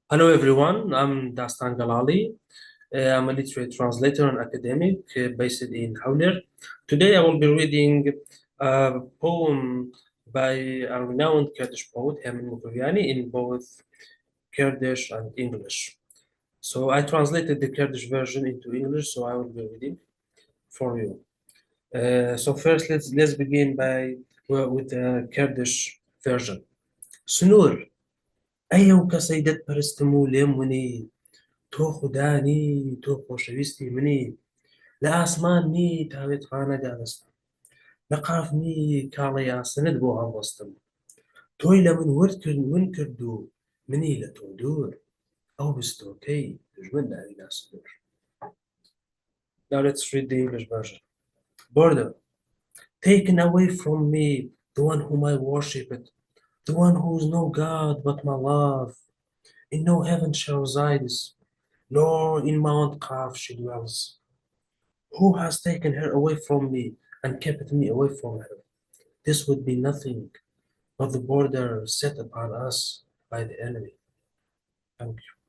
Hello everyone, I'm Dastan Galali. I'm a literary translator and academic based in Howler. Today I will be reading a poem by a renowned Kurdish poet, Hemin Mukriyani, in both Kurdish and English. So I translated the Kurdish version into English, so I will be reading for you. So first, let's begin with the Kurdish version. Sunur, ئەو کەسەی دەتپەرستم و لێم ونی تۆ خوددانی تۆ خۆشەویستی منی لە ئاسمانی تاوێت خانەدا دەستم لە قافنی کاڵی یاسنت بۆ هەڵوەستم تۆی لە من ون کرد و منی لە تۆ دوور ئەو بستۆکەی دژمن داوی ناسنوور. Now let's read the English version. Border, taken away from me the one whom I worshipped, the one who is no God but my love. In no heaven she resides, nor in Mount Kaf she dwells. Who has taken her away from me and kept me away from her? This would be nothing but the border set upon us by the enemy. Thank you.